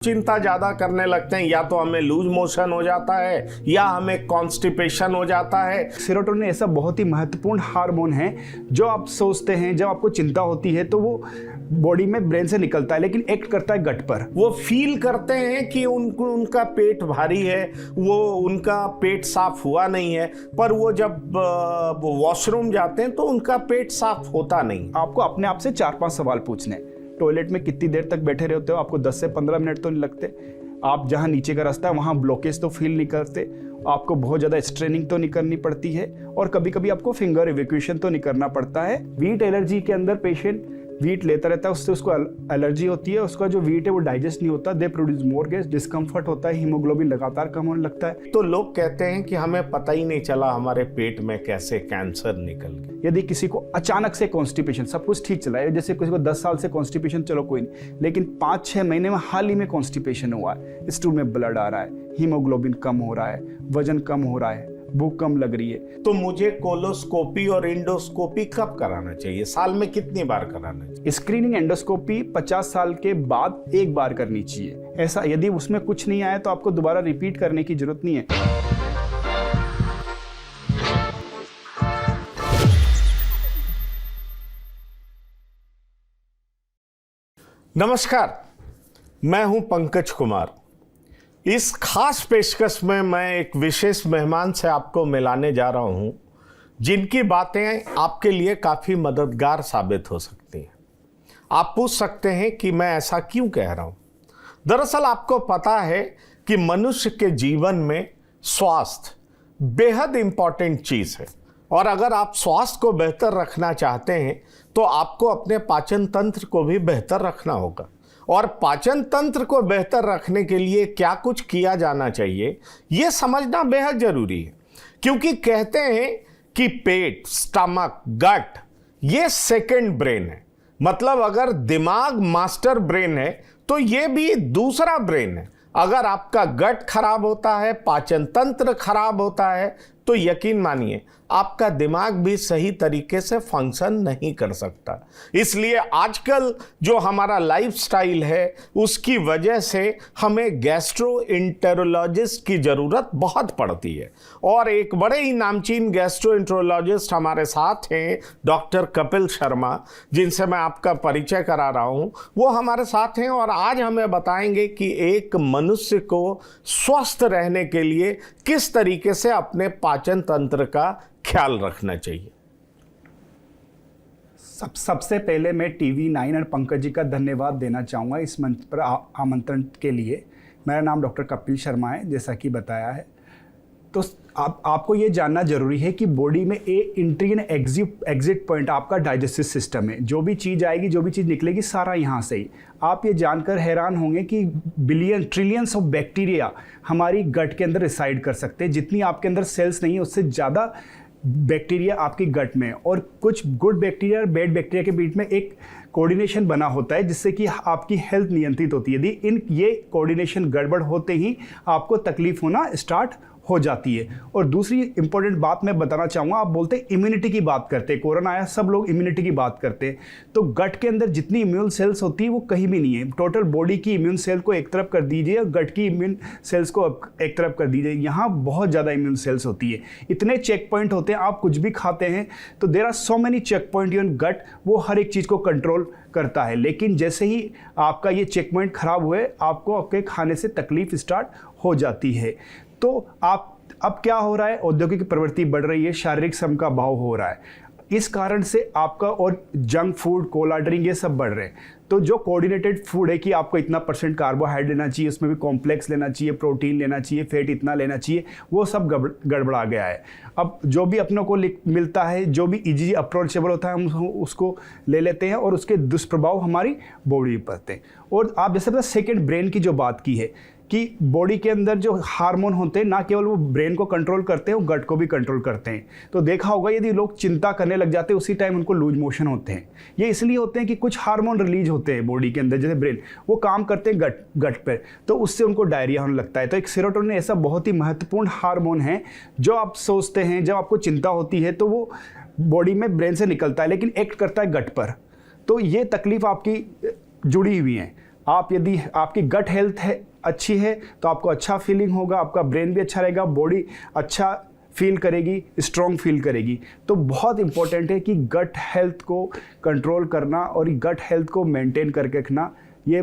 चिंता ज्यादा करने लगते हैं, या तो हमें लूज मोशन हो जाता है या हमें कॉन्स्टिपेशन हो जाता है। सेरोटोनिन ऐसा बहुत ही महत्वपूर्ण हार्मोन है जो आप सोचते हैं, जब आपको चिंता होती है तो वो बॉडी में ब्रेन से निकलता है लेकिन एक्ट करता है गट पर। वो फील करते हैं कि उनका पेट भारी है, वो उनका पेट साफ हुआ नहीं है, पर वो जब वॉशरूम जाते हैं तो उनका पेट साफ होता नहीं। आपको अपने आप से 4-5 सवाल पूछने हैं। टॉयलेट में कितनी देर तक बैठे रहते हो? आपको 10 से 15 मिनट तो नहीं लगते? आप जहाँ नीचे का रास्ता है वहाँ ब्लॉकेज तो फील नहीं करते? आपको बहुत ज़्यादा स्ट्रेनिंग तो नहीं करनी पड़ती है? और कभी कभी आपको फिंगर इवैक्यूएशन तो नहीं करना पड़ता है? वीट एलर्जी के अंदर पेशेंट वीट लेता रहता है, उससे उसको एलर्जी होती है, उसका जो वीट है वो डाइजेस्ट नहीं होता, they produce more gas, discomfort होता है, हीमोग्लोबिन लगातार कम होने लगता है। तो लोग कहते हैं कि हमें पता ही नहीं चला हमारे पेट में कैसे कैंसर निकल गया। यदि किसी को अचानक से कॉन्स्टिपेशन, सब कुछ ठीक चला है, जैसे किसी को 10 साल से कॉन्स्टिपेशन चलो कोई नहीं, लेकिन 5-6 महीने में हाल ही में कॉन्स्टिपेशन हुआ है, स्टूल में ब्लड आ रहा है, हीमोग्लोबिन कम हो रहा है, वजन कम हो रहा है, भूख कम लग रही है, तो मुझे कोलोस्कोपी और इंडोस्कोपी कब कराना चाहिए? साल में कितनी बार कराना चाहिए? स्क्रीनिंग एंडोस्कोपी 50 साल के बाद एक बार करनी चाहिए। ऐसा यदि उसमें कुछ नहीं आया तो आपको दोबारा रिपीट करने की जरूरत नहीं है। नमस्कार, मैं हूं पंकज कुमार। इस खास पेशकश में मैं एक विशेष मेहमान से आपको मिलाने जा रहा हूं, जिनकी बातें आपके लिए काफ़ी मददगार साबित हो सकती हैं। आप पूछ सकते हैं कि मैं ऐसा क्यों कह रहा हूं। दरअसल आपको पता है कि मनुष्य के जीवन में स्वास्थ्य बेहद इंपॉर्टेंट चीज़ है, और अगर आप स्वास्थ्य को बेहतर रखना चाहते हैं तो आपको अपने पाचन तंत्र को भी बेहतर रखना होगा। और पाचन तंत्र को बेहतर रखने के लिए क्या कुछ किया जाना चाहिए, ये समझना बेहद जरूरी है। क्योंकि कहते हैं कि पेट, स्टमक, गट ये सेकंड ब्रेन है। मतलब अगर दिमाग मास्टर ब्रेन है तो ये भी दूसरा ब्रेन है। अगर आपका गट खराब होता है, पाचन तंत्र खराब होता है, तो यकीन मानिए आपका दिमाग भी सही तरीके से फंक्शन नहीं कर सकता। इसलिए आजकल जो हमारा लाइफस्टाइल है उसकी वजह से हमें गैस्ट्रोएंटेरोलॉजिस्ट की ज़रूरत बहुत पड़ती है। और एक बड़े ही नामचीन गैस्ट्रोएंटेरोलॉजिस्ट हमारे साथ हैं, डॉक्टर कपिल शर्मा, जिनसे मैं आपका परिचय करा रहा हूँ। वो हमारे साथ हैं और आज हमें बताएंगे कि एक मनुष्य को स्वस्थ रहने के लिए किस तरीके से अपने पाचन तंत्र का ख्याल रखना चाहिए। सबसे पहले मैं TV9 और पंकज जी का धन्यवाद देना चाहूँगा इस मंच पर आमंत्रण के लिए। मेरा नाम डॉक्टर कपिल शर्मा है, जैसा कि बताया है। तो आपको ये जानना जरूरी है कि बॉडी में एंट्री एंड एग्जिट पॉइंट आपका डाइजेस्टिव सिस्टम है। जो भी चीज़ आएगी, जो भी चीज़ निकलेगी, सारा यहाँ से ही। आप ये जानकर हैरान होंगे कि बिलियन ट्रिलियंस ऑफ बैक्टीरिया हमारी गट के अंदर रिसाइड कर सकते हैं। जितनी आपके अंदर सेल्स नहीं है उससे ज़्यादा बैक्टीरिया आपकी गट में, और कुछ गुड बैक्टीरिया और बैड बैक्टीरिया के बीच में एक कोऑर्डिनेशन बना होता है जिससे कि आपकी हेल्थ नियंत्रित होती है। यदि ये कोऑर्डिनेशन गड़बड़ होते ही आपको तकलीफ होना स्टार्ट हो जाती है। और दूसरी इंपॉर्टेंट बात मैं बताना चाहूँगा, आप बोलते हैं इम्यूनिटी की बात करते हैं, कोरोना आया सब लोग इम्यूनिटी की बात करते हैं, तो गट के अंदर जितनी इम्यून सेल्स होती है वो कहीं भी नहीं है। टोटल बॉडी की इम्यून सेल को एक तरफ कर दीजिए और गट की इम्यून सेल्स को एक तरफ कर दीजिए, यहाँ बहुत ज़्यादा इम्यून सेल्स होती है। इतने चेक पॉइंट होते हैं, आप कुछ भी खाते हैं तो there are so many check point in gut, वो हर एक चीज़ को कंट्रोल करता है। लेकिन जैसे ही आपका ये चेक पॉइंट खराब हुए, आपको आपके खाने से तकलीफ स्टार्ट हो जाती है। तो अब क्या हो रहा है, औद्योगिक प्रवृत्ति बढ़ रही है, शारीरिक श्रम का अभाव हो रहा है, इस कारण से आपका, और जंक फूड, कोला ड्रिंक ये सब बढ़ रहे हैं। तो जो कोऑर्डिनेटेड फूड है कि आपको इतना % कार्बोहाइड्रेट लेना चाहिए, उसमें भी कॉम्प्लेक्स लेना चाहिए, प्रोटीन लेना चाहिए, फैट इतना लेना चाहिए, वो सब गड़बड़ा गया है। अब जो भी अपनों को मिलता है, जो भी इजी अप्रोचेबल होता है, हम उसको ले लेते हैं और उसके दुष्प्रभाव हमारी बॉडी पर पड़ते हैं। और आप जैसे पता सेकेंड ब्रेन की जो बात की है कि बॉडी के अंदर जो हार्मोन होते हैं ना केवल वो ब्रेन को कंट्रोल करते हैं, वो गट को भी कंट्रोल करते हैं। तो देखा होगा यदि लोग चिंता करने लग जाते हैं उसी टाइम उनको लूज मोशन होते हैं। ये इसलिए होते हैं कि कुछ हार्मोन रिलीज होते हैं बॉडी के अंदर, जैसे ब्रेन, वो काम करते हैं गट पर, तो उससे उनको डायरिया होने लगता है। तो एक सेरोटोनिन ऐसा बहुत ही महत्वपूर्ण हार्मोन है जो आप सोचते हैं, जब आपको चिंता होती है तो वो बॉडी में ब्रेन से निकलता है लेकिन एक्ट करता है गट पर। तो ये तकलीफ आपकी जुड़ी हुई है। आप यदि आपकी गट हेल्थ है अच्छी है तो आपको अच्छा फीलिंग होगा, आपका ब्रेन भी अच्छा रहेगा, बॉडी अच्छा फील करेगी, स्ट्रॉन्ग फील करेगी। तो बहुत इंपॉर्टेंट है कि गट हेल्थ को कंट्रोल करना और गट हेल्थ को मेंटेन करके रखना, ये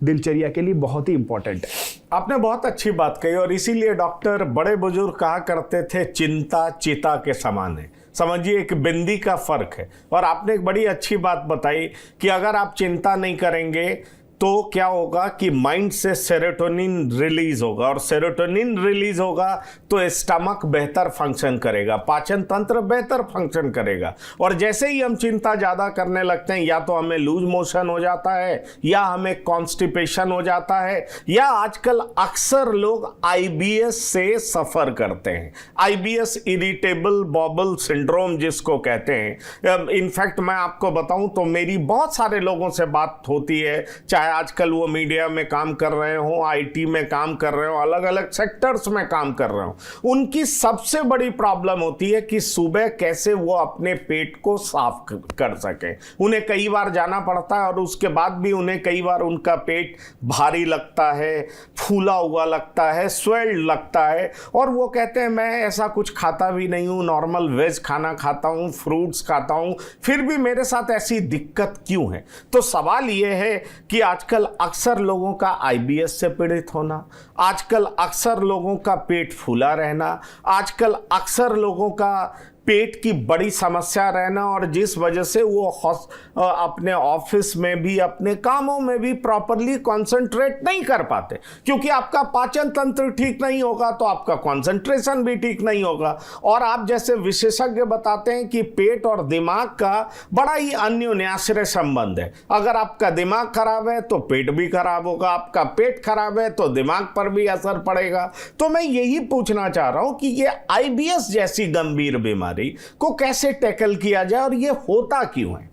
दिनचर्या के लिए बहुत ही इंपॉर्टेंट है। आपने बहुत अच्छी बात कही, और इसीलिए डॉक्टर बड़े बुजुर्ग कहा करते थे चिंता चिता के समान है। समझिए एक बिंदी का फर्क है। और आपने एक बड़ी अच्छी बात बताई कि अगर आप चिंता नहीं करेंगे तो क्या होगा कि माइंड से सेरोटोनिन रिलीज होगा, और सेरोटोनिन रिलीज होगा तो स्टमक बेहतर फंक्शन करेगा, पाचन तंत्र बेहतर फंक्शन करेगा। और जैसे ही हम चिंता ज़्यादा करने लगते हैं, या तो हमें लूज मोशन हो जाता है, या हमें कॉन्स्टिपेशन हो जाता है, या आजकल अक्सर लोग आईबीएस से सफ़र करते हैं। आईबीएस इरिटेबल बॉबल सिंड्रोम जिसको कहते हैं। इनफैक्ट मैं आपको बताऊं तो मेरी बहुत सारे लोगों से बात होती है, चाहे आजकल वो मीडिया में काम कर रहे हो, आईटी में काम कर रहे हो, अलग अलग सेक्टर्स में काम कर रहे हो। उनकी सबसे बड़ी प्रॉब्लम होती है कि सुबह कैसे वो अपने पेट को साफ कर सकें। उन्हें कई बार जाना पड़ता है और उसके बाद भी उन्हें कई बार उनका पेट भारी लगता है, फूला हुआ लगता है, स्वेल्ड लगता है, और वो कहते हैं मैं ऐसा कुछ खाता भी नहीं हूँ, नॉर्मल वेज खाना खाता हूँ, फ्रूट्स खाता हूँ, फिर भी मेरे साथ ऐसी दिक्कत क्यों है। तो सवाल ये है कि आजकल अक्सर लोगों का आईबीएस से पीड़ित होना, आजकल अक्सर लोगों का पेट फूला रहना, आजकल अक्सर लोगों का पेट की बड़ी समस्या रहना, और जिस वजह से वो अपने ऑफिस में भी अपने कामों में भी प्रॉपरली कंसंट्रेट नहीं कर पाते, क्योंकि आपका पाचन तंत्र ठीक नहीं होगा तो आपका कंसंट्रेशन भी ठीक नहीं होगा। और आप जैसे विशेषज्ञ बताते हैं कि पेट और दिमाग का बड़ा ही अन्योन्याश्रय संबंध है। अगर आपका दिमाग खराब है तो पेट भी खराब होगा, आपका पेट खराब है तो दिमाग पर भी असर पड़ेगा। तो मैं यही पूछना चाह रहा हूं कि ये आईबीएस जैसी गंभीर बीमारी को कैसे टैकल किया जाए और ये होता क्यों है।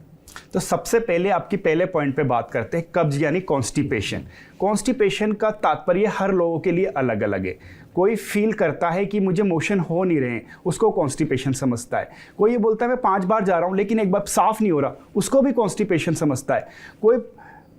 तो सबसे पहले आपकी पहले पॉइंट पे बात करते हैं, कब्ज यानी कॉन्स्टिपेशन। कॉन्स्टिपेशन का तात्पर्य हर लोगों के लिए अलग अलग है। कोई फील करता है कि मुझे मोशन हो नहीं रहे हैं, उसको कॉन्स्टिपेशन समझता है। कोई ये बोलता है मैं 5 बार जा रहा हूँ लेकिन एक बार साफ नहीं हो रहा, उसको भी कॉन्स्टिपेशन समझता है। कोई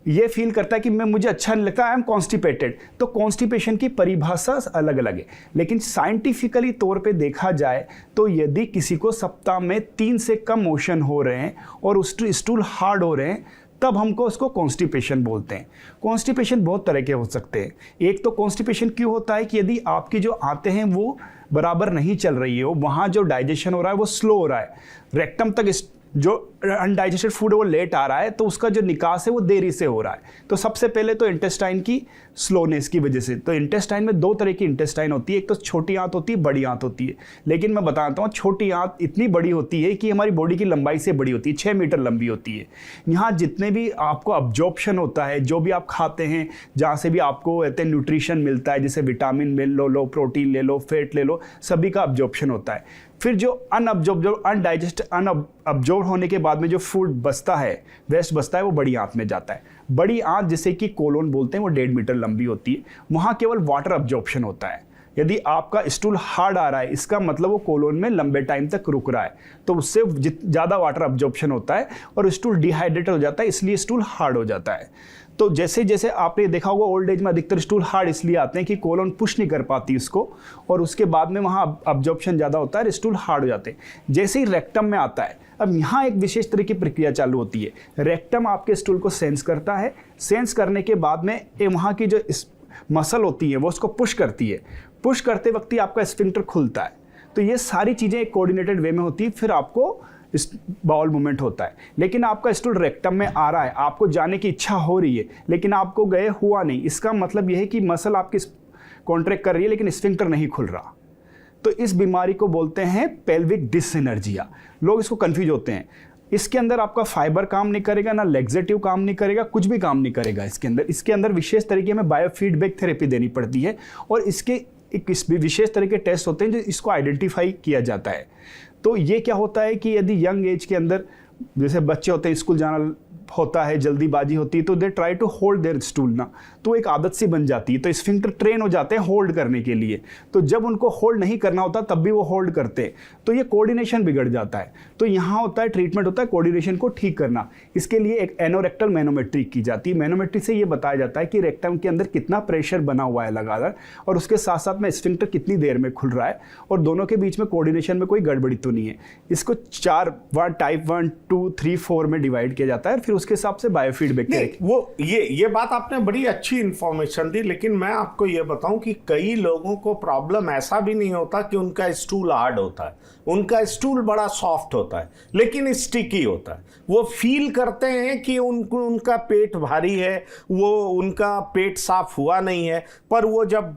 ये फील करता है कि मुझे अच्छा नहीं लगता, आई एम कॉन्स्टिपेटेड। तो कॉन्स्टिपेशन की परिभाषा अलग अलग है, लेकिन साइंटिफिकली तौर पे देखा जाए तो यदि किसी को सप्ताह में 3 से कम मोशन हो रहे हैं और स्टूल हार्ड हो रहे हैं, तब हमको उसको कॉन्स्टिपेशन बोलते हैं। कॉन्स्टिपेशन बहुत तरह के हो सकते हैं। एक तो कॉन्स्टिपेशन क्यों होता है कि यदि आपकी जो आंतें हैं वो बराबर नहीं चल रही है, वहाँ जो डाइजेशन हो रहा है वो स्लो हो रहा है, रेक्टम तक जो अनडाइजेस्टेड फूड है वो लेट आ रहा है, तो उसका जो निकास है वो देरी से हो रहा है। तो सबसे पहले तो इंटेस्टाइन की स्लोनेस की वजह से। तो इंटेस्टाइन में 2 तरह की इंटेस्टाइन होती है, एक तो छोटी आंत होती है, बड़ी आंत होती है। लेकिन मैं बताता हूँ, छोटी आंत इतनी बड़ी होती है कि हमारी बॉडी की लंबाई से बड़ी होती है, 6 मीटर लंबी होती है। यहाँ जितने भी आपको अब्जॉर्प्शन होता है, जो भी आप खाते हैं, जहाँ से भी आपको कहते हैं न्यूट्रिशन मिलता है, जैसे विटामिन लो, प्रोटीन ले लो, फैट ले लो, सभी का अब्जॉर्प्शन होता है। फिर जो अनअब्जॉर्ब होने के बाद में जो फूड बचता है, वेस्ट बचता है, वो बड़ी आंत में जाता है। बड़ी आंत जिसे कि कोलोन बोलते हैं, वो 1.5 मीटर लंबी होती है। वहाँ केवल वाटर अब्जॉर्प्शन होता है। यदि आपका स्टूल हार्ड आ रहा है, इसका मतलब वो कोलोन में लंबे टाइम तक रुक रहा है, तो उससे ज़्यादा वाटर अब्जॉर्प्शन होता है और स्टूल डिहाइड्रेट हो जाता है, इसलिए स्टूल हार्ड हो जाता है। तो जैसे जैसे आपने देखा होगा, ओल्ड एज में अधिकतर स्टूल हार्ड इसलिए आते हैं कि कोलोन पुश नहीं कर पाती इसको, और उसके बाद में वहाँ अब्जॉर्प्शन ज़्यादा होता है, स्टूल हार्ड हो जाते हैं। जैसे ही रेक्टम में आता है, अब यहाँ एक विशेष तरह की प्रक्रिया चालू होती है। रेक्टम आपके स्टूल को सेंस करता है, सेंस करने के बाद में वहाँ की जो मसल होती है वो उसको पुश करती है। पुश करते वक्त ही आपका स्फिंक्टर खुलता है। तो ये सारी चीज़ें एक कोऑर्डिनेटेड वे में होती है, फिर आपको बाउल मूवमेंट होता है। लेकिन आपका स्टूल रेक्टम में आ रहा है, आपको जाने की इच्छा हो रही है, लेकिन आपको गए हुआ नहीं, इसका मतलब यह है कि मसल आपकी कॉन्ट्रैक्ट कर रही है लेकिन स्फिंक्टर नहीं खुल रहा। तो इस बीमारी को बोलते हैं पेल्विक डिसएनर्जिया। लोग इसको कंफ्यूज होते हैं। इसके अंदर आपका फाइबर काम नहीं करेगा, ना लेग्जेटिव काम नहीं करेगा, कुछ भी काम नहीं करेगा इसके अंदर विशेष तरीके में बायोफीडबैक थेरेपी देनी पड़ती है, और इसके एक विशेष तरह के टेस्ट होते हैं जो इसको आइडेंटिफाई किया जाता है। तो ये क्या होता है कि यदि यंग एज के अंदर, जैसे बच्चे होते हैं, स्कूल जाना होता है, जल्दीबाजी होती है, तो they try to hold their stool ना, तो एक आदत सी बन जाती है, तो स्फिंक्टर ट्रेन हो जाते हैं होल्ड करने के लिए। तो जब उनको होल्ड नहीं करना होता तब भी वो होल्ड करते हैं, तो ये कोऑर्डिनेशन बिगड़ जाता है। तो यहाँ होता है ट्रीटमेंट होता है कोऑर्डिनेशन को ठीक करना। इसके लिए एक एनोरेक्टल मैनोमेट्री की जाती है। मैनोमेट्री से ये बताया जाता है कि रेक्टम के अंदर कितना प्रेशर बना हुआ है लगातार, और उसके साथ साथ में स्फिंक्टर कितनी देर में खुल रहा है, और दोनों के बीच में कोऑर्डिनेशन में कोई गड़बड़ी तो नहीं है। इसको 4 टाइप 1, 2, 3, 4 में डिवाइड किया जाता है, फिर उसके हिसाब से बायोफीडबैक। वो ये बात आपने बड़ी अच्छी इंफॉर्मेशन दी, लेकिन मैं आपको ये बताऊं कि कई लोगों को प्रॉब्लम ऐसा भी नहीं होता कि उनका स्टूल हार्ड होता है, उनका स्टूल बड़ा सॉफ्ट होता है लेकिन स्टिकी होता है। वो फील करते हैं कि उनका पेट भारी है, वो उनका पेट साफ हुआ नहीं है, पर वो जब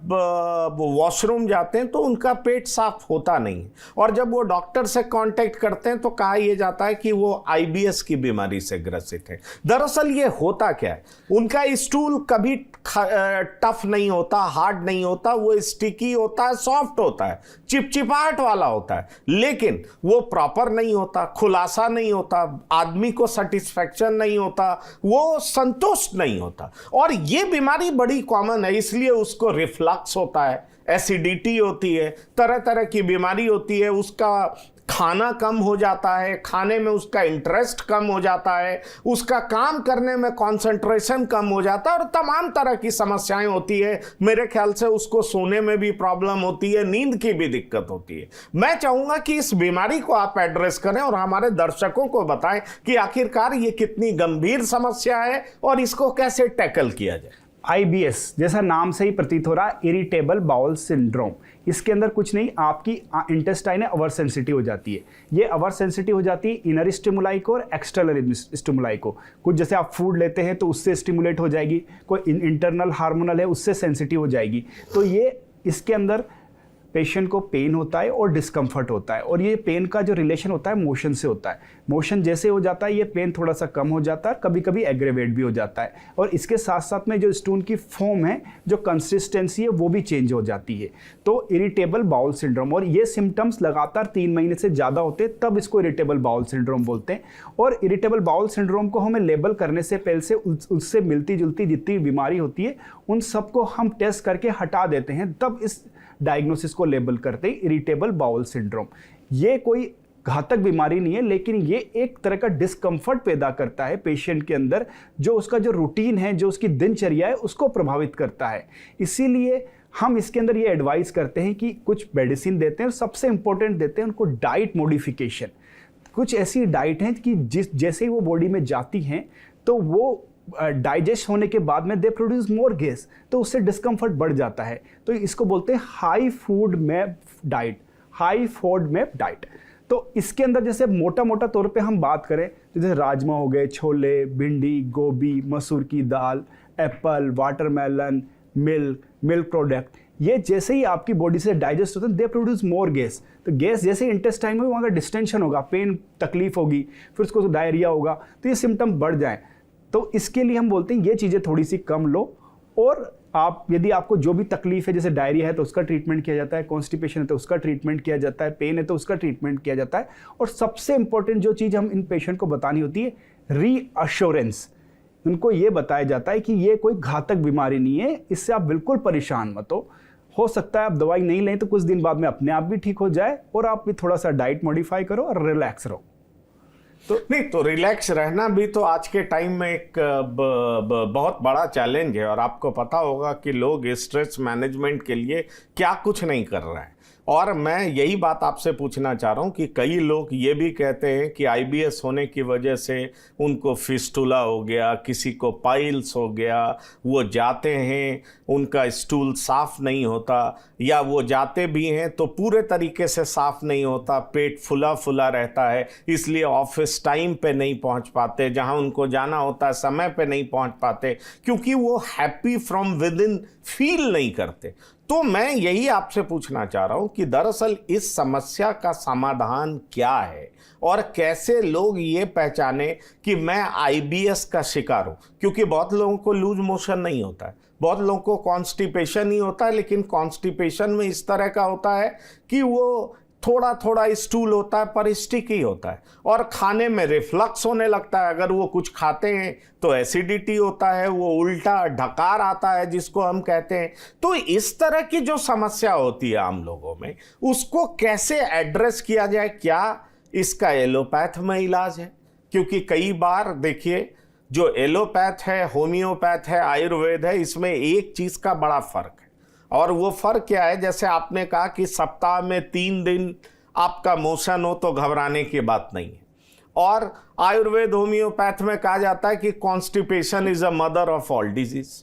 वॉशरूम जाते हैं तो उनका पेट साफ होता नहीं है, और जब वो डॉक्टर से कांटेक्ट करते हैं तो कहा यह जाता है कि वो आईबीएस की बीमारी से ग्रसित है। दरअसल ये होता क्या है, उनका स्टूल कभी टफ नहीं होता, हार्ड नहीं होता, वो स्टिकी होता है, सॉफ्ट होता है, चिपचिपाहट वाला होता है, लेकिन वो प्रॉपर नहीं होता, खुलासा नहीं होता, आदमी को सेटिस्फैक्शन नहीं होता, वो संतुष्ट नहीं होता। और ये बीमारी बड़ी कॉमन है, इसलिए उसको रिफ्लक्स होता है, एसिडिटी होती है, तरह तरह की बीमारी होती है, उसका खाना कम हो जाता है, खाने में उसका इंटरेस्ट कम हो जाता है, उसका काम करने में कंसंट्रेशन कम हो जाता है, और तमाम तरह की समस्याएं होती है। मेरे ख्याल से उसको सोने में भी प्रॉब्लम होती है, नींद की भी दिक्कत होती है। मैं चाहूंगा कि इस बीमारी को आप एड्रेस करें और हमारे दर्शकों को बताएं कि आखिरकार ये कितनी गंभीर समस्या है और इसको कैसे टैकल किया जाए। IBS जैसा नाम से ही प्रतीत हो रहा है, इरिटेबल बाउल सिंड्रोम। इसके अंदर कुछ नहीं, आपकी इंटेस्टाइन है ओवर सेंसिटिव हो जाती है। ये ओवर सेंसिटिव हो जाती है इनर स्टिमुलाई को और एक्सटर्नल स्टिमुलाई को। कुछ जैसे आप फूड लेते हैं तो उससे स्टिमुलेट हो जाएगी, कोई इंटरनल हार्मोनल है उससे सेंसिटिव हो जाएगी। तो ये इसके अंदर पेशेंट को पेन होता है और डिस्कम्फर्ट होता है, और ये पेन का जो रिलेशन होता है मोशन से होता है। मोशन जैसे हो जाता है ये पेन थोड़ा सा कम हो जाता है, कभी कभी एग्रेवेट भी हो जाता है, और इसके साथ साथ में जो स्टूल की फॉर्म है, जो कंसिस्टेंसी है, वो भी चेंज हो जाती है। तो इरिटेबल बाउल सिंड्रोम, और ये सिम्टम्स लगातार 3 महीने से ज़्यादा होते हैं तब इसको इरिटेबल बाउल सिंड्रोम बोलते हैं। और इरिटेबल बाउल सिंड्रोम को हमें लेबल करने से पहले से उससे मिलती जुलती जितनी बीमारी होती है उन सबको हम टेस्ट करके हटा देते हैं, तब इस डायग्नोसिस को लेबल करते हैं इरिटेबल बाउल सिंड्रोम। ये कोई घातक बीमारी नहीं है, लेकिन ये एक तरह का डिस्कम्फर्ट पैदा करता है पेशेंट के अंदर, जो उसका जो रूटीन है, जो उसकी दिनचर्या है, उसको प्रभावित करता है। इसीलिए हम इसके अंदर ये एडवाइस करते हैं कि कुछ मेडिसिन देते हैं, और सबसे इंपॉर्टेंट देते हैं उनको डाइट मॉडिफिकेशन। कुछ ऐसी डाइट हैं कि जैसे ही वो बॉडी में जाती हैं तो वो डाइजेस्ट होने के बाद में दे प्रोड्यूस मोर गैस, तो उससे डिस्कम्फर्ट बढ़ जाता है। तो इसको बोलते हैं high food map diet, high food map diet. तो इसके अंदर जैसे मोटा मोटा तौर पे हम बात करें, जैसे राजमा हो गए, छोले, भिंडी, गोभी, मसूर की दाल, एप्पल, वाटरमेलन, मिल्क प्रोडक्ट, ये जैसे ही आपकी बॉडी से डाइजेस्ट होते हैं दे प्रोड्यूस मोर गैस। तो गैस जैसे इंटेस्टाइन में वहाँ का डिस्टेंशन होगा, पेन तकलीफ होगी, फिर उसको डायरिया होगा, तो ये सिम्टम बढ़ जाए। तो इसके लिए हम बोलते हैं ये चीज़ें थोड़ी सी कम लो, और आप यदि आपको जो भी तकलीफ है, जैसे डायरिया है तो उसका ट्रीटमेंट किया जाता है, कॉन्स्टिपेशन है तो उसका ट्रीटमेंट किया जाता है, पेन है तो उसका ट्रीटमेंट किया जाता है। और सबसे इंपॉर्टेंट जो चीज़ हम इन पेशेंट को बतानी होती है, रीअश्योरेंस। उनको ये बताया जाता है कि ये कोई घातक बीमारी नहीं है, इससे आप बिल्कुल परेशान मत हो सकता है आप दवाई नहीं लें तो कुछ दिन बाद में अपने आप भी ठीक हो जाए, और आप भी थोड़ा सा डाइट मॉडिफाई करो और रिलैक्स रहो। तो नहीं, तो रिलैक्स रहना भी तो आज के टाइम में एक बहुत बड़ा चैलेंज है, और आपको पता होगा कि लोग स्ट्रेस मैनेजमेंट के लिए क्या कुछ नहीं कर रहे हैं। और मैं यही बात आपसे पूछना चाह रहा हूँ कि कई लोग ये भी कहते हैं कि आईबीएस होने की वजह से उनको फिस्टुला हो गया, किसी को पाइल्स हो गया, वो जाते हैं उनका स्टूल साफ नहीं होता, या वो जाते भी हैं तो पूरे तरीके से साफ नहीं होता, पेट फुला फुला रहता है, इसलिए ऑफिस टाइम पे नहीं पहुंच पाते, जहां उनको जाना होता है समय पे नहीं पहुंच पाते, क्योंकि वो happy from with in feel नहीं करते। तो मैं यही आपसे पूछना चाह रहा हूं कि दरअसल इस समस्या का समाधान क्या है, और कैसे लोग ये पहचाने कि मैं आईबीएस का शिकार हूं। क्योंकि बहुत लोगों को लूज मोशन नहीं होता है, बहुत लोगों को कॉन्स्टिपेशन ही होता है, लेकिन कॉन्स्टिपेशन में इस तरह का होता है कि वो थोड़ा थोड़ा स्टूल होता है पर स्टिकी होता है, और खाने में रिफ्लक्स होने लगता है। अगर वो कुछ खाते हैं तो एसिडिटी होता है, वो उल्टा ढकार आता है जिसको हम कहते हैं। तो इस तरह की जो समस्या होती है आम लोगों में, उसको कैसे एड्रेस किया जाए? क्या इसका एलोपैथ में इलाज है? क्योंकि कई बार देखिए, जो एलोपैथ है, होम्योपैथ है, आयुर्वेद है, इसमें एक चीज का बड़ा फर्क है। और वो फर्क क्या है? जैसे आपने कहा कि सप्ताह में 3 दिन आपका मोशन हो तो घबराने की बात नहीं है। और आयुर्वेद होम्योपैथ में कहा जाता है कि constipation is a mother of all disease.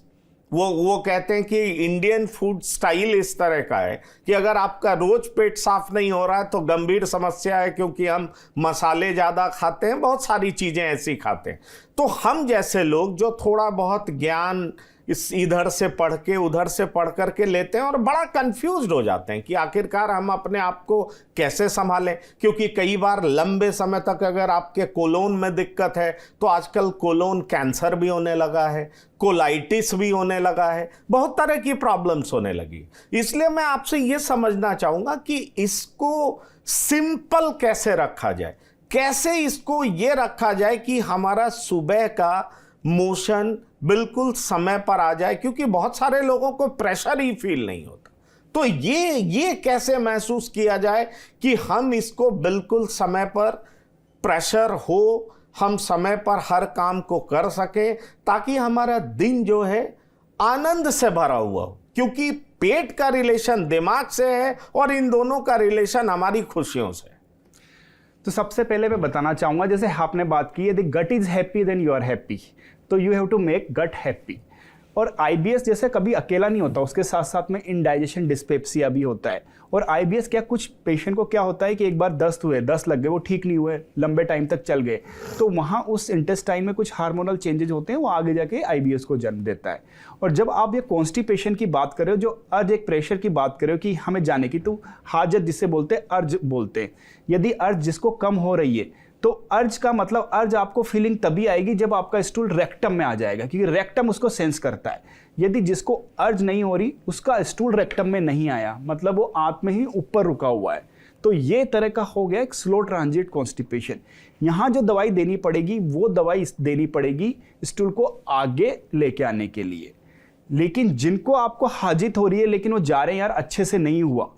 वो कहते हैं कि इंडियन फूड स्टाइल इस तरह का है कि अगर आपका रोज पेट साफ नहीं हो रहा है तो गंभीर समस्या है, क्योंकि हम मसाले ज़्यादा खाते हैं, बहुत सारी चीज़ें ऐसी खाते हैं। तो हम जैसे लोग जो थोड़ा बहुत ज्ञान इस इधर से पढ़ के उधर से पढ़ करके लेते हैं और बड़ा कंफ्यूज्ड हो जाते हैं कि आखिरकार हम अपने आप को कैसे संभालें। क्योंकि कई बार लंबे समय तक अगर आपके कोलोन में दिक्कत है तो आजकल कोलोन कैंसर भी होने लगा है, कोलाइटिस भी होने लगा है, बहुत तरह की प्रॉब्लम्स होने लगी। इसलिए मैं आपसे ये समझना चाहूँगा कि इसको सिंपल कैसे रखा जाए, कैसे इसको ये रखा जाए कि हमारा सुबह का मोशन बिल्कुल समय पर आ जाए, क्योंकि बहुत सारे लोगों को प्रेशर ही फील नहीं होता। तो ये कैसे महसूस किया जाए कि हम इसको बिल्कुल समय पर, प्रेशर हो, हम समय पर हर काम को कर सकें, ताकि हमारा दिन जो है आनंद से भरा हुआ हो। क्योंकि पेट का रिलेशन दिमाग से है और इन दोनों का रिलेशन हमारी खुशियों से है। तो सबसे पहले मैं बताना चाहूँगा, जैसे आपने बात की, यदि gut is happy then you are happy, तो you have to make gut happy. और आईबीएस जैसे कभी अकेला नहीं होता, उसके साथ साथ में इंडाइजेशन डिस्पेप्सिया भी होता है। और आईबीएस क्या, कुछ पेशेंट को क्या होता है कि एक बार दस्त हुए, 10 लग गए, वो ठीक नहीं हुए, लंबे टाइम तक चल गए, तो वहाँ उस इंटेस्टाइन में कुछ हार्मोनल चेंजेज होते हैं, वो आगे जाके आईबीएस को जन्म देता है। और जब आप ये कॉन्स्टिपेशन की बात कर रहे हो, जो अर्ज एक प्रेशर की बात कर रहे हो कि हमें जाने की, तो हाजत जिसे बोलते हैं, अर्ज बोलते हैं। यदि अर्ज जिसको कम हो रही है, तो अर्ज का मतलब, अर्ज आपको फीलिंग तभी आएगी जब आपका स्टूल रेक्टम में आ जाएगा, क्योंकि रेक्टम उसको सेंस करता है। यदि जिसको अर्ज नहीं हो रही, उसका स्टूल रेक्टम में नहीं आया, मतलब वो आंत में ही ऊपर रुका हुआ है, तो ये तरह का हो गया एक स्लो ट्रांजिट कॉन्स्टिपेशन। यहाँ जो दवाई देनी पड़ेगी, वो दवाई देनी पड़ेगी स्टूल को आगे लेके आने के लिए। लेकिन जिनको आपको हाजित हो रही है लेकिन वो जा रहे हैं यार अच्छे से नहीं हुआ,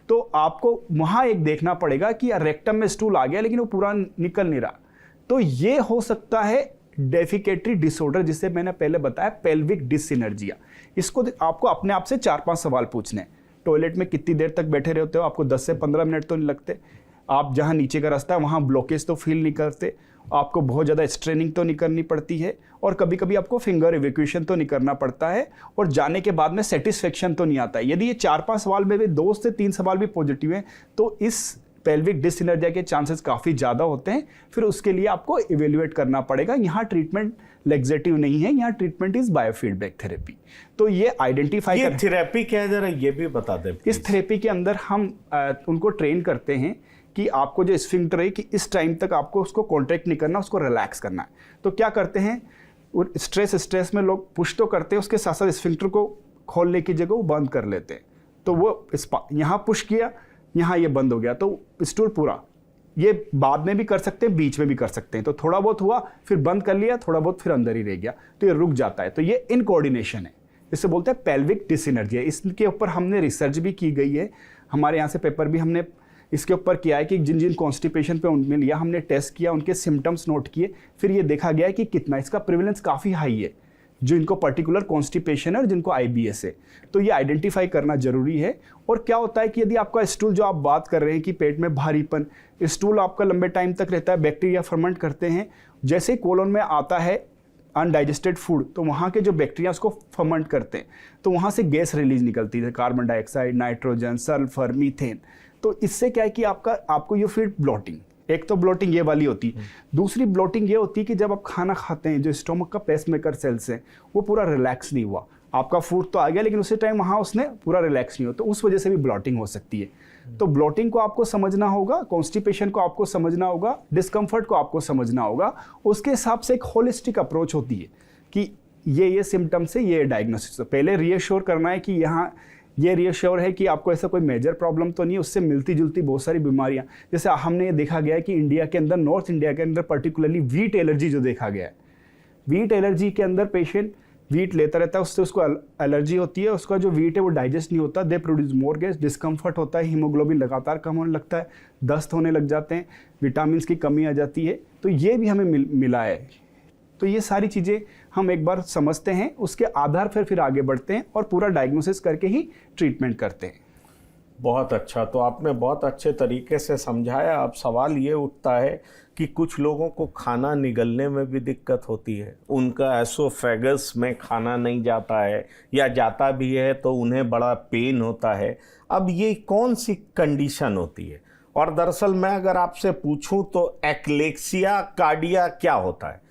तो आपको वहाँ एक देखना पड़ेगा कि रेक्टम में स्टूल आ गया लेकिन वो पूरा निकल नहीं रहा। तो ये हो सकता है डेफिकेटरी डिसऑर्डर, जिसे मैंने पहले बताया पेल्विक डिससिनर्जिया। इसको आपको अपने आप से 4-5 सवाल पूछने हैं। टॉयलेट में कितनी देर तक बैठे रहते हो? आपको 10 से 15 मिनट तो नहीं लगते? आप जहाँ नीचे का रास्ता है वहाँ ब्लॉकेज तो फील नहीं करते? आपको बहुत ज़्यादा स्ट्रेनिंग तो नहीं करनी पड़ती है? और कभी कभी आपको फिंगर इवैक्यूएशन तो नहीं करना पड़ता है? और जाने के बाद में सेटिस्फेक्शन तो नहीं आता है? यदि ये 4-5 सवाल में भी 2 से 3 सवाल भी पॉजिटिव हैं, तो इस पेल्विक डिससिनर्जिया के चांसेस काफ़ी ज़्यादा होते हैं। फिर उसके लिए आपको इवेल्युएट करना पड़ेगा। यहाँ ट्रीटमेंट लेग्जेटिव नहीं है, यहाँ ट्रीटमेंट इज बायोफीडबैक थेरेपी। तो ये आइडेंटिफाई कर, थेरेपी क्या है, जरा ये भी बता दें। इस थेरेपी के अंदर हम उनको ट्रेन करते हैं कि आपको जो स्फिंक्टर है, कि इस टाइम तक आपको उसको कॉन्ट्रैक्ट नहीं करना, उसको रिलैक्स करना है। तो क्या करते हैं, स्ट्रेस में लोग पुश तो करते हैं, उसके साथ साथ स्फिंक्टर को खोलने की जगह वो बंद कर लेते हैं। तो वो यहाँ पुश किया, यहाँ ये बंद हो गया, तो स्टूल पूरा, ये बाद में भी कर सकते हैं, बीच में भी कर सकते हैं। तो थोड़ा बहुत हुआ, फिर बंद कर लिया, थोड़ा बहुत फिर अंदर ही रह गया, तो ये रुक जाता है। तो ये इनकोऑर्डिनेशन है, इसे बोलते हैं पेल्विक डिससिनर्जिया। इसके ऊपर हमने रिसर्च भी की गई है, हमारे यहाँ से पेपर भी हमने इसके ऊपर किया है कि जिन जिन कॉन्स्टिपेशन पे उनमें लिया, हमने टेस्ट किया, उनके सिम्टम्स नोट किए, फिर ये देखा गया है कि कितना इसका प्रिवेलेंस काफ़ी हाई है, जो इनको पर्टिकुलर कॉन्स्टिपेशन है और जिनको आईबीएस है। तो ये आइडेंटिफाई करना जरूरी है। और क्या होता है कि यदि आपका स्टूल, जो आप बात कर रहे हैं कि पेट में भारीपन, स्टूल आपका लंबे टाइम तक रहता है, बैक्टीरिया फर्मेंट करते हैं, जैसे ही कोलोन में आता है अनडाइजेस्टेड फूड, तो वहाँ के जो बैक्टीरिया उसको फर्मेंट करते हैं, तो वहाँ से गैस रिलीज निकलती है, carbon dioxide, nitrogen, sulphur, methane. तो इससे क्या है कि आपको ये फिर ब्लोटिंग, एक तो ब्लोटिंग ये वाली होती है, दूसरी ब्लोटिंग ये होती है कि जब आप खाना खाते हैं, जो स्टोमक का पेसमेकर सेल्स है वो पूरा रिलैक्स नहीं हुआ, आपका फूड तो आ गया लेकिन उसी टाइम वहाँ उसने पूरा रिलैक्स नहीं हो, तो उस वजह से भी ब्लोटिंग हो सकती है। तो ब्लोटिंग को आपको समझना होगा, कॉन्स्टिपेशन को आपको समझना होगा, डिस्कम्फर्ट को आपको समझना होगा। उसके हिसाब से एक होलिस्टिक अप्रोच होती है कि ये सिम्टम्स है, ये डायग्नोसिस। पहले रीएश्योर करना है कि यहाँ ये रीअश्योर है कि आपको ऐसा कोई मेजर प्रॉब्लम तो नहीं है, उससे मिलती जुलती बहुत सारी बीमारियां, जैसे हमने ये देखा गया है कि इंडिया के अंदर, नॉर्थ इंडिया के अंदर पर्टिकुलरली वीट एलर्जी जो देखा गया है, वीट एलर्जी के अंदर पेशेंट वीट लेता रहता है, उससे उसको एलर्जी होती है, उसका जो वीट है वो डाइजेस्ट नहीं होता, they produce more gas, discomfort होता है, हीमोग्लोबिन लगातार कम होने लगता है, दस्त होने लग जाते हैं, विटामिन की कमी आ जाती है। तो ये भी हमें मिला है। तो ये सारी चीज़ें हम एक बार समझते हैं, उसके आधार पर फिर आगे बढ़ते हैं और पूरा डायग्नोसिस करके ही ट्रीटमेंट करते हैं। बहुत अच्छा, तो आपने बहुत अच्छे तरीके से समझाया। अब सवाल ये उठता है कि कुछ लोगों को खाना निगलने में भी दिक्कत होती है, उनका एसोफेगस में खाना नहीं जाता है, या जाता भी है तो उन्हें बड़ा पेन होता है। अब ये कौन सी कंडीशन होती है? और दरअसल मैं अगर आपसे पूछूं तो एक्लेक्सिया कार्डिया क्या होता है,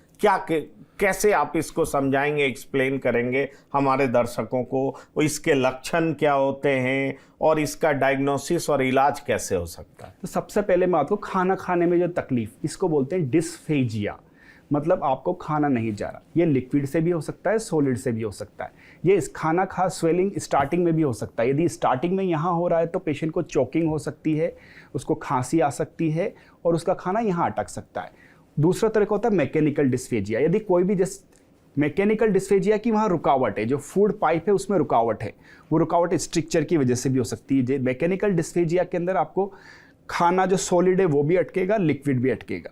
कैसे आप इसको समझाएंगे, एक्सप्लेन करेंगे हमारे दर्शकों को, इसके लक्षण क्या होते हैं और इसका डायग्नोसिस और इलाज कैसे हो सकता है? तो सबसे पहले मैं आपको खाना खाने में जो तकलीफ, इसको बोलते हैं डिस्फेजिया, मतलब आपको खाना नहीं जा रहा। ये लिक्विड से भी हो सकता है, सॉलिड से भी हो सकता है। ये खाना खा स्वेलिंग स्टार्टिंग में भी हो सकता है। यदि स्टार्टिंग में यहाँ हो रहा है तो पेशेंट को चोकिंग हो सकती है, उसको खांसी आ सकती है और उसका खाना यहाँ अटक सकता है। दूसरा तरीका होता है मैकेनिकल डिस्फेजिया। यदि कोई भी मैकेनिकल डिस्फेजिया की वहाँ रुकावट है, जो फूड पाइप है उसमें रुकावट है, वो रुकावट स्ट्रक्चर की वजह से भी हो सकती है। मैकेनिकल डिस्फेजिया के अंदर आपको खाना जो सॉलिड है वो भी अटकेगा, लिक्विड भी अटकेगा।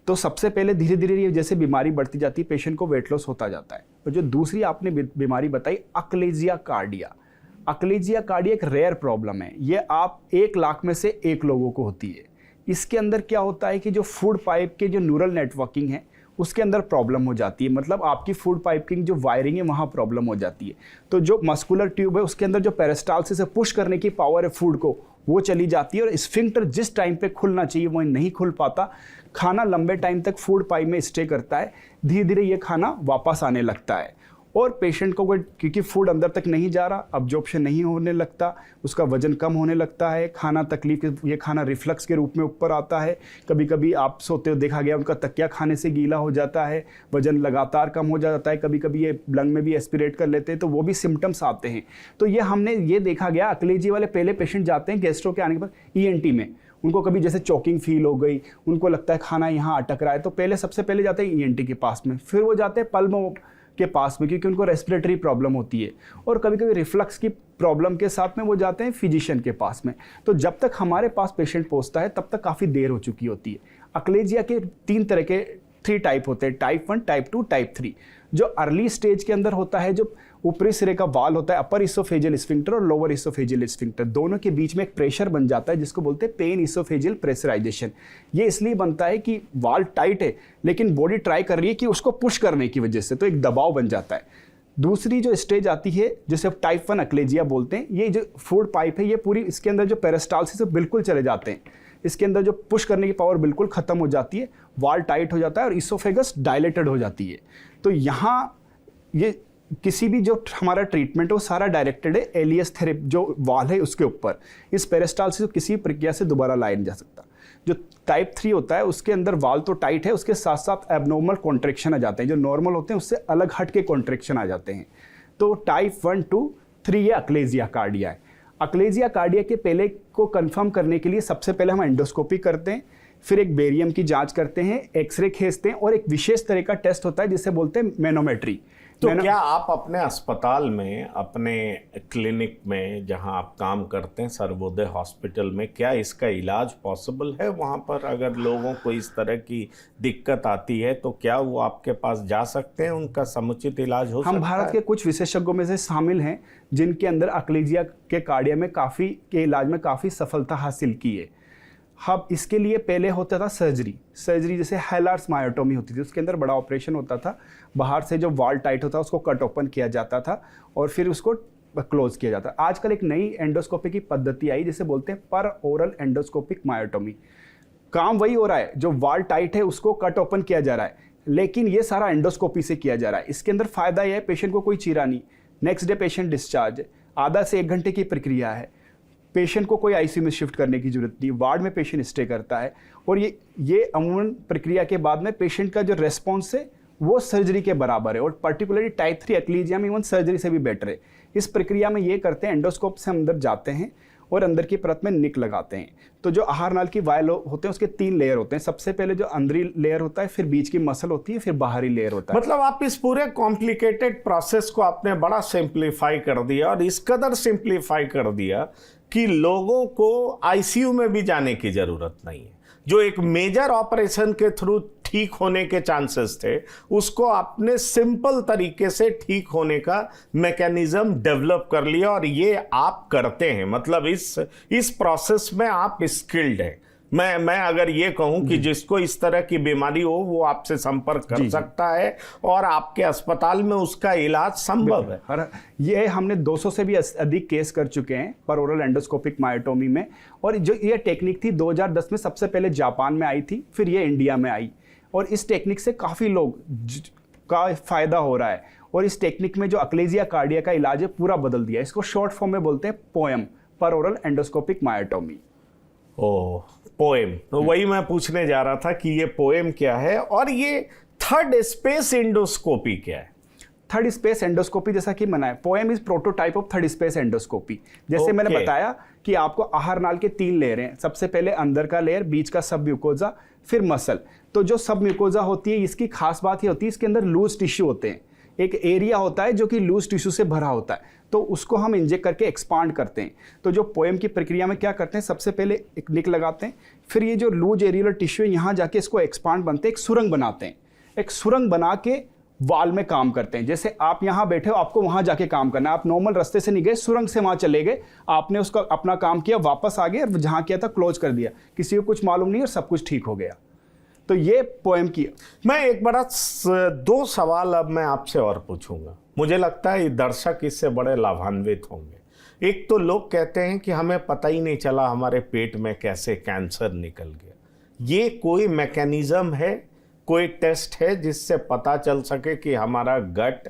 तो सबसे पहले धीरे धीरे ये जैसे बीमारी बढ़ती जाती है, पेशेंट को वेट लॉस होता जाता है। और जो दूसरी आपने बीमारी बताई अक्लेजिया कार्डिया, अक्लेजिया कार्डिया एक रेयर प्रॉब्लम है। ये आप 1 लाख में से 1 लोगों को होती है। इसके अंदर क्या होता है कि जो फूड पाइप के जो न्यूरल नेटवर्किंग है उसके अंदर प्रॉब्लम हो जाती है, मतलब आपकी फूड पाइप की जो वायरिंग है वहाँ प्रॉब्लम हो जाती है। तो जो मस्कुलर ट्यूब है उसके अंदर जो पेरिस्टाल्सिस से पुश करने की पावर है फूड को, वो चली जाती है और स्फिंक्टर जिस टाइम पे खुलना चाहिए वो नहीं खुल पाता। खाना लंबे टाइम तक फूड पाइप में स्टे करता है, धीरे धीरे ये खाना वापस आने लगता है और पेशेंट को क्योंकि फूड अंदर तक नहीं जा रहा, अब्जॉर्प्शन नहीं होने लगता, उसका वजन कम होने लगता है, खाना तकलीफ, ये खाना रिफ्लक्स के रूप में ऊपर आता है। कभी कभी आप सोते हो देखा गया उनका तकिया खाने से गीला हो जाता है, वजन लगातार कम हो जाता है, कभी कभी ये लंग में भी एस्पिरेट कर लेते हैं, तो वो भी सिम्टम्स आते हैं। तो ये हमने ये देखा गया, अक्लेजी वाले पहले पेशेंट जाते हैं गैस्ट्रो के आने के बाद ENT में, उनको कभी जैसे चोकिंग फील हो गई, उनको लगता है खाना यहाँ अटक रहा है, तो पहले सबसे पहले जाते हैं ENT के पास में, फिर वो जाते हैं पल्मो के पास में क्योंकि उनको रेस्पिरेटरी प्रॉब्लम होती है, और कभी कभी रिफ्लक्स की प्रॉब्लम के साथ में वो जाते हैं फिजिशियन के पास में। तो जब तक हमारे पास पेशेंट पहुंचता है तब तक काफ़ी देर हो चुकी होती है। अक्लेजिया के 3 तरह के 3 टाइप होते हैं, टाइप 1, टाइप 2, टाइप 3। जो अर्ली स्टेज के अंदर होता है, जो ऊपरी सिरे का वाल होता है, अपर इसोफेजियल स्फिंक्टर और लोअर इसोफेजियल स्फिंक्टर, दोनों के बीच में एक प्रेशर बन जाता है जिसको बोलते हैं पेन इसोफेजियल प्रेशराइजेशन। ये इसलिए बनता है कि वाल टाइट है लेकिन बॉडी ट्राई कर रही है कि उसको पुश करने की वजह से, तो एक दबाव बन जाता है। दूसरी जो स्टेज आती है जिसे टाइप 1 अक्लेजिया बोलते हैं, ये जो फूड पाइप है ये पूरी, इसके अंदर जो पेरिस्टाल्सिस है बिल्कुल चले जाते हैं, इसके अंदर जो पुश करने की पावर बिल्कुल खत्म हो जाती है, वाल टाइट हो जाता है और इसोफेगस डायलेटेड हो जाती है। तो यहाँ ये किसी भी जो हमारा ट्रीटमेंट है वो सारा डायरेक्टेड है एलियस थेरेपी, जो वाल है उसके ऊपर। इस पेरिस्टाल्सिस को किसी प्रक्रिया से दोबारा लाया नहीं जा सकता। जो टाइप 3 होता है उसके अंदर वाल तो टाइट है, उसके साथ साथ एबनॉर्मल कॉन्ट्रैक्शन आ जाते हैं, जो नॉर्मल होते हैं उससे अलग हट के कॉन्ट्रैक्शन आ जाते हैं। तो टाइप 1, 2, 3 ये अक्लेजिया कार्डिया है। अक्लेजिया कार्डिया के पहले को कंफर्म करने के लिए सबसे पहले हम एंडोस्कोपी करते हैं, फिर एक बेरियम की जांच करते हैं, एक्सरे खींचते हैं और एक विशेष तरह का टेस्ट होता है जिसे बोलते हैं मैनोमेट्री। तो क्या आप अपने अस्पताल में, अपने क्लिनिक में जहां आप काम करते हैं, सर्वोदय हॉस्पिटल में, क्या इसका इलाज पॉसिबल है? वहां पर अगर लोगों को इस तरह की दिक्कत आती है तो क्या वो आपके पास जा सकते हैं, उनका समुचित इलाज हो सकता है? हम भारत के कुछ विशेषज्ञों में से शामिल हैं जिनके अंदर अक्लेजिया के कार्डिया में के इलाज में काफ़ी सफलता हासिल की है। अब इसके लिए पहले होता था सर्जरी जैसे हेलार्स मायोटोमी होती थी, उसके अंदर बड़ा ऑपरेशन होता था, बाहर से जो वाल टाइट होता उसको कट ओपन किया जाता था और फिर उसको क्लोज किया जाता। आजकल एक नई एंडोस्कोपी की पद्धति आई जिसे बोलते हैं पर ओरल एंडोस्कोपिक मायोटोमी। काम वही हो रहा है, जो वाल टाइट है उसको कट ओपन किया जा रहा है, लेकिन ये सारा एंडोस्कोपी से किया जा रहा है। इसके अंदर फायदा यह है, पेशेंट को कोई चीरा नहीं, नेक्स्ट डे पेशेंट डिस्चार्ज, आधा से 1 घंटे की प्रक्रिया है, पेशेंट को कोई आईसीयू में शिफ्ट करने की जरूरत नहीं, वार्ड में पेशेंट स्टे करता है और ये अमूमन प्रक्रिया के बाद में पेशेंट का जो रेस्पॉन्स है वो सर्जरी के बराबर है, और पर्टिकुलरली टाइप 3 एक्लीजिया में इवन सर्जरी से भी बेटर है। इस प्रक्रिया में ये करते हैं, एंडोस्कोप से अंदर जाते हैं और अंदर की परत में निक लगाते हैं। तो जो आहार नाल की वायल होते हैं उसके 3 लेयर होते हैं। सबसे पहले जो अंदरी लेयर होता है, फिर बीच की मसल होती है, फिर बाहरी लेयर होता है। मतलब आप इस पूरे कॉम्प्लिकेटेड प्रोसेस को आपने बड़ा सिंप्लीफाई कर दिया, और इस कदर सिंप्लीफाई कर दिया कि लोगों को आईसीयू में भी जाने की जरूरत नहीं है। जो एक मेजर ऑपरेशन के थ्रू ठीक होने के चांसेस थे, उसको आपने सिंपल तरीके से ठीक होने का मैकेनिज्म डेवलप कर लिया, और ये आप करते हैं। मतलब इस प्रोसेस में आप स्किल्ड हैं। मैं अगर ये कहूं कि जिसको इस तरह की बीमारी हो वो आपसे संपर्क कर सकता है, और आपके अस्पताल में उसका इलाज संभव है। ये हमने 200 से भी अधिक केस कर चुके हैं परओरल एंडोस्कोपिक मायोटोमी में। और जो ये टेक्निक थी 2010 में सबसे पहले जापान में आई थी, फिर ये इंडिया में आई, और इस टेक्निक से काफ़ी लोग का फ़ायदा हो रहा है। और इस टेक्निक में जो अक्लेजिया कार्डिया का इलाज है पूरा बदल दिया। इसको शॉर्ट फॉर्म में बोलते हैं पोएम, परओरल एंडोस्कोपिक मायोटोमी। ओह, पोएम। तो वही मैं पूछने जा रहा था कि ये पोएम क्या है, और ये थर्ड स्पेस एंडोस्कोपी क्या है? थर्ड स्पेस एंडोस्कोपी जैसा कि मना है, poem is prototype of third space endoscopy. जैसे मैंने बताया कि आपको आहार नाल के 3 लेयर हैं। सबसे पहले अंदर का लेयर, बीच का सब म्यूकोजा, फिर मसल। तो जो सब म्यूकोजा होती है, इसकी खास बात ये होती है इसके अंदर लूज टिश्यू होते हैं। एक एरिया होता है जो कि लूज टिश्यू से भरा होता है, तो उसको हम इंजेक्ट करके एक्सपांड करते हैं। तो जो पोएम की प्रक्रिया में क्या करते हैं, सबसे पहले एक निक लगाते हैं, फिर ये जो लूज एरियल टिश्यू है यहाँ जाके इसको एक्सपांड बनते हैं, एक सुरंग बनाते हैं। एक सुरंग बना के वाल में काम करते हैं। जैसे आप यहाँ बैठे हो, आपको वहाँ जाके काम करना है। आप नॉर्मल रास्ते से नहीं गए, सुरंग से वहाँ चले गए, आपने उसका अपना काम किया, वापस आ गए, और जहाँ किया था क्लोज कर दिया, किसी को कुछ मालूम नहीं और सब कुछ ठीक हो गया। तो ये पोएम की। मैं एक बड़ा 2 सवाल अब मैं आपसे और पूछूंगा। मुझे लगता है ये दर्शक इससे बड़े लाभान्वित होंगे। एक तो लोग कहते हैं कि हमें पता ही नहीं चला हमारे पेट में कैसे कैंसर निकल गया। ये कोई मैकेनिज्म है, कोई टेस्ट है जिससे पता चल सके कि हमारा गट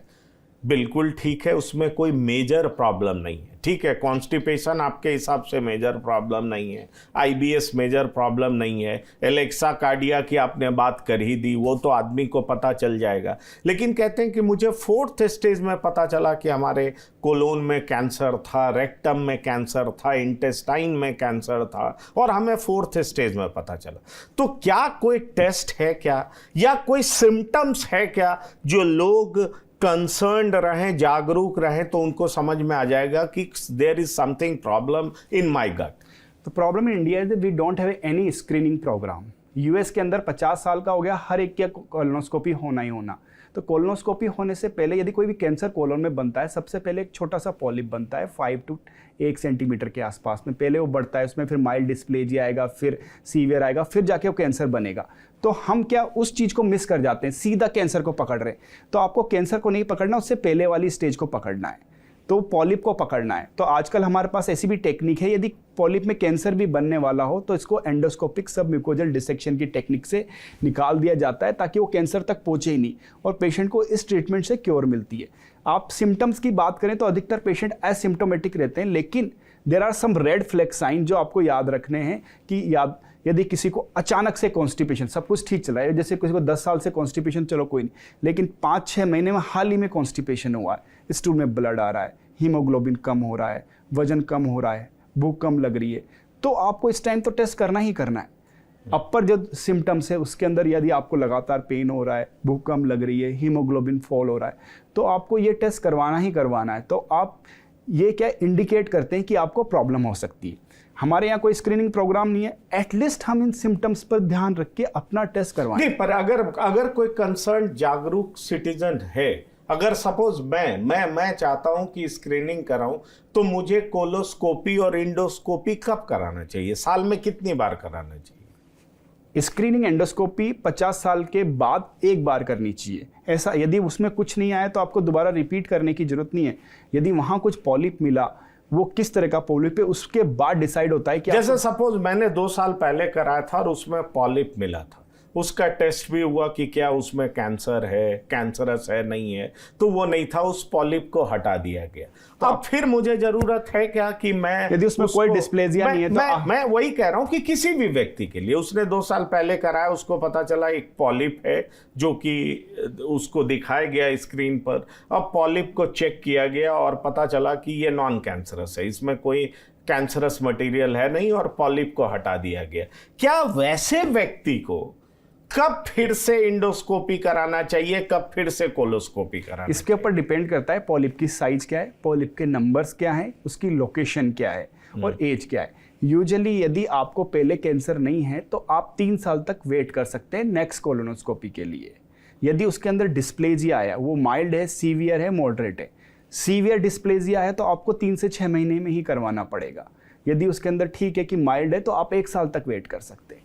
बिल्कुल ठीक है, उसमें कोई मेजर प्रॉब्लम नहीं है? ठीक है, कॉन्स्टिपेशन आपके हिसाब से मेजर प्रॉब्लम नहीं है, आईबीएस मेजर प्रॉब्लम नहीं है, एलेक्सा कार्डिया की आपने बात कर ही दी, वो तो आदमी को पता चल जाएगा। लेकिन कहते हैं कि मुझे 4th स्टेज में पता चला कि हमारे कोलोन में कैंसर था, रेक्टम में कैंसर था, इंटेस्टाइन में कैंसर था, और हमें 4th स्टेज में पता चला। तो क्या कोई टेस्ट है क्या, या कोई सिम्टम्स है क्या जो लोग कंसर्न्ड रहें, जागरूक रहें, तो उनको समझ में आ जाएगा कि there is something problem in my gut? तो problem in India is that we don't have any screening program. US के अंदर 50 साल का हो गया, हर एक की कोलोनोस्कोपी होना ही होना। तो कोलोनोस्कोपी होने से पहले यदि कोई भी कैंसर कोलोन में बनता है, सबसे पहले एक छोटा सा पॉलिप बनता है 5 to 1 सेंटीमीटर के आसपास में। पहले वो बढ़ता है, उसमें फिर माइल्ड डिस्प्लेजिया आएगा, फिर सीवियर आएगा, फिर जाके वो कैंसर बनेगा। तो हम क्या उस चीज़ को मिस कर जाते हैं, सीधा कैंसर को पकड़ रहे हैं। तो आपको कैंसर को नहीं पकड़ना, उससे पहले वाली स्टेज को पकड़ना है, तो पॉलिप को पकड़ना है। तो आजकल हमारे पास ऐसी भी टेक्निक है, यदि पॉलिप में कैंसर भी बनने वाला हो तो इसको एंडोस्कोपिक सब म्यूकोजल डिसेक्शन की टेक्निक से निकाल दिया जाता है, ताकि वो कैंसर तक पहुंचे ही नहीं, और पेशेंट को इस ट्रीटमेंट से क्योर मिलती है। आप सिम्टम्स की बात करें तो अधिकतर पेशेंट एसिम्टोमेटिक रहते हैं, लेकिन there are some red flag sign जो आपको याद रखने हैं। कि यदि किसी को अचानक से कॉन्स्टिपेशन, सब कुछ ठीक चला है, जैसे किसी को 10 साल से कॉन्स्टिपेशन चलो कोई नहीं, लेकिन 5-6 महीने में हाल ही में कॉन्स्टिपेशन हुआ है, स्टूल में ब्लड आ रहा है, हीमोग्लोबिन कम हो रहा है, वजन कम हो रहा है, भूख कम लग रही है, तो आपको इस टाइम तो टेस्ट करना ही करना है। अपर जो सिम्टम्स है उसके अंदर यदि आपको लगातार पेन हो रहा है, भूख कम लग रही है, हीमोग्लोबिन फॉल हो रहा है, तो आपको ये टेस्ट करवाना ही करवाना है। तो आप ये क्या इंडिकेट करते हैं कि आपको प्रॉब्लम हो सकती है। हमारे यहाँ कोई स्क्रीनिंग प्रोग्राम नहीं है, एटलीस्ट हम इन सिम्टम्स पर ध्यान रख के अपना टेस्ट करवाएं। नहीं, पर अगर कोई कंसर्न जागरूक सिटीजन है, अगर सपोज मैं चाहता हूं कि स्क्रीनिंग कराऊं, तो मुझे कोलोस्कोपी और इंडोस्कोपी कब कराना चाहिए? साल में कितनी बार कराना चाहिए? स्क्रीनिंग एंडोस्कोपी 50 साल के बाद एक बार करनी चाहिए। ऐसा यदि उसमें कुछ नहीं आया तो आपको दोबारा रिपीट करने की जरूरत नहीं है। यदि वहाँ कुछ पॉलिप मिला, वो किस तरह का पॉलिप है उसके बाद डिसाइड होता है कि जैसे सपोज मैंने 2 साल पहले कराया था और उसमें पॉलिप मिला था, उसका टेस्ट भी हुआ कि क्या उसमें कैंसर है, कैंसरस है, नहीं है, तो वो नहीं था, उस पॉलिप को हटा दिया गया। तो अब फिर मुझे जरूरत है क्या कि मैं यदि उसमें कोई डिस्प्लेजिया नहीं है तो मैं वही कह रहा हूं कि किसी भी व्यक्ति के लिए, उसने 2 साल पहले कराया, उसको पता चला एक पॉलिप है जो कि उसको दिखाया गया स्क्रीन पर, अब पॉलिप को चेक किया गया और पता चला कि ये नॉन कैंसरस है, इसमें कोई कैंसरस मटेरियल है नहीं, और पॉलिप को हटा दिया गया। क्या वैसे व्यक्ति को कब फिर से इंडोस्कोपी कराना चाहिए, कब फिर से कोलोस्कोपी कराना इसके ऊपर डिपेंड करता है पॉलिप की साइज क्या है, पॉलिप के नंबर्स क्या है, उसकी लोकेशन क्या है और एज क्या है। यूजुअली यदि आपको पहले कैंसर नहीं है तो आप 3 साल तक वेट कर सकते हैं नेक्स्ट कोलोनोस्कोपी के लिए। यदि उसके अंदर डिस्प्लेजिया आया, वो माइल्ड है, सीवियर है, मॉडरेट है, सीवियर डिस्प्लेजिया है तो आपको 3 से 6 महीने में ही करवाना पड़ेगा। यदि उसके अंदर ठीक है कि माइल्ड है तो आप 1 साल तक वेट कर सकते हैं।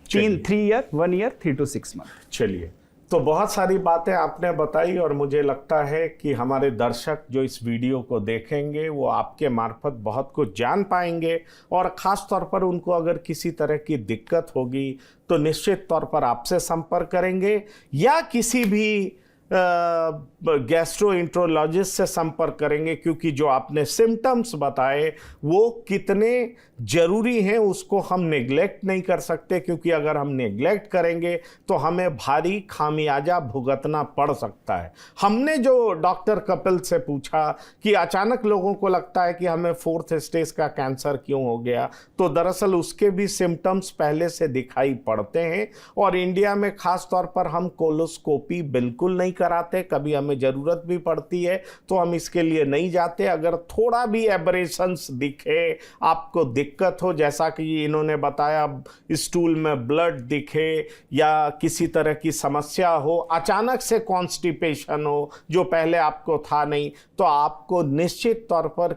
3 ईयर, 1 ईयर, 3 to 6 मंथ। चलिए, तो बहुत सारी बातें आपने बताई और मुझे लगता है कि हमारे दर्शक जो इस वीडियो को देखेंगे वो आपके मार्फत बहुत कुछ जान पाएंगे, और ख़ास तौर पर उनको अगर किसी तरह की दिक्कत होगी तो निश्चित तौर पर आपसे संपर्क करेंगे या किसी भी गैस्ट्रोएंटरोलॉजिस्ट से संपर्क करेंगे, क्योंकि जो आपने सिम्टम्स बताए वो कितने जरूरी हैं उसको हम नेग्लेक्ट नहीं कर सकते, क्योंकि अगर हम नेग्लेक्ट करेंगे तो हमें भारी खामियाजा भुगतना पड़ सकता है। हमने जो डॉक्टर कपिल से पूछा कि अचानक लोगों को लगता है कि हमें 4th स्टेज का कैंसर क्यों हो गया, तो दरअसल उसके भी सिम्टम्स पहले से दिखाई पड़ते हैं, और इंडिया में खास तौर पर हम कोलोस्कोपी बिल्कुल नहीं कराते, कभी हमें ज़रूरत भी पड़ती है तो हम इसके लिए नहीं जाते। अगर थोड़ा भी एबरेशंस दिखे, आपको दिक्कत हो, जैसा कि इन्होंने बताया स्टूल में ब्लड दिखे या किसी तरह की समस्या हो, अचानक से कॉन्स्टिपेशन हो जो पहले आपको था नहीं, तो आपको निश्चित तौर पर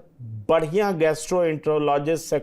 बढ़िया गैस्ट्रोएंटरोलॉजिस्ट से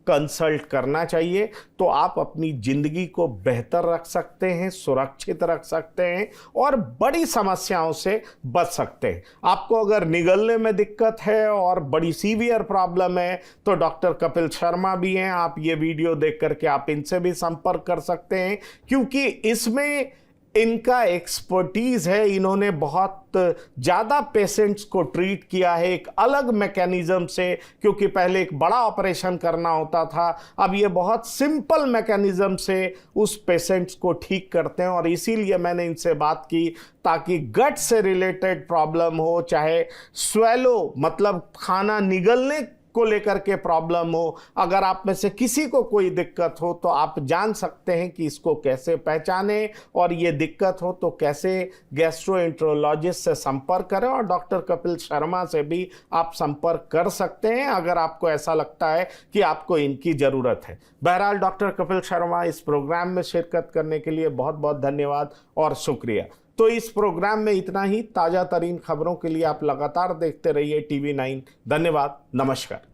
कंसल्ट करना चाहिए। तो आप अपनी ज़िंदगी को बेहतर रख सकते हैं, सुरक्षित रख सकते हैं और बड़ी समस्याओं से बच सकते हैं। आपको अगर निगलने में दिक्कत है और बड़ी सीवियर प्रॉब्लम है तो डॉक्टर कपिल शर्मा भी हैं, आप ये वीडियो देख करके आप इनसे भी संपर्क कर सकते हैं, क्योंकि इसमें इनका एक्सपर्टीज है। इन्होंने बहुत ज़्यादा पेशेंट्स को ट्रीट किया है एक अलग मैकेनिज्म से, क्योंकि पहले एक बड़ा ऑपरेशन करना होता था, अब ये बहुत सिंपल मैकेनिज्म से उस पेशेंट्स को ठीक करते हैं। और इसीलिए मैंने इनसे बात की ताकि गट से रिलेटेड प्रॉब्लम हो, चाहे स्वेलो मतलब खाना निगलने को लेकर के प्रॉब्लम हो, अगर आप में से किसी को कोई दिक्कत हो तो आप जान सकते हैं कि इसको कैसे पहचानें, और ये दिक्कत हो तो कैसे गैस्ट्रोएंटरोलॉजिस्ट से संपर्क करें, और डॉक्टर कपिल शर्मा से भी आप संपर्क कर सकते हैं अगर आपको ऐसा लगता है कि आपको इनकी ज़रूरत है। बहरहाल डॉक्टर कपिल शर्मा, इस प्रोग्राम में शिरकत करने के लिए बहुत बहुत धन्यवाद और शुक्रिया। तो इस प्रोग्राम में इतना ही। ताज़ा तरीन खबरों के लिए आप लगातार देखते रहिए TV9। धन्यवाद, नमस्कार।